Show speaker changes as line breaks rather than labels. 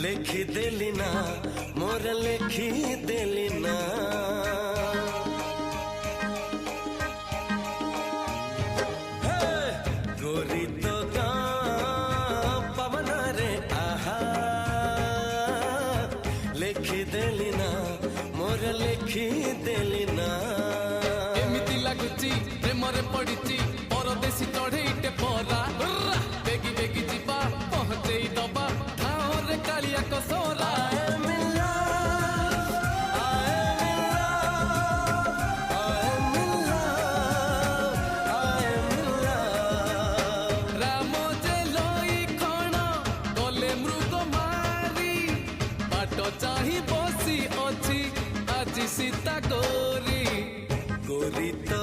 लेखी देली ना मोर लेखी देली ना गोरी तो पवन रे आहा लेखी देली ना मोर लेखी देली ना
एमिति लागुची प्रेम रे पड़िची परदेसी चढ़ेईटे परा बेगी बेगी जीवा पहुंचेई दबा ठाओ रे कालिया कसोरा राम जे लई खण गले मृग मारी बाट चाही बसी अछि आज सीता गोरी
गोरी तो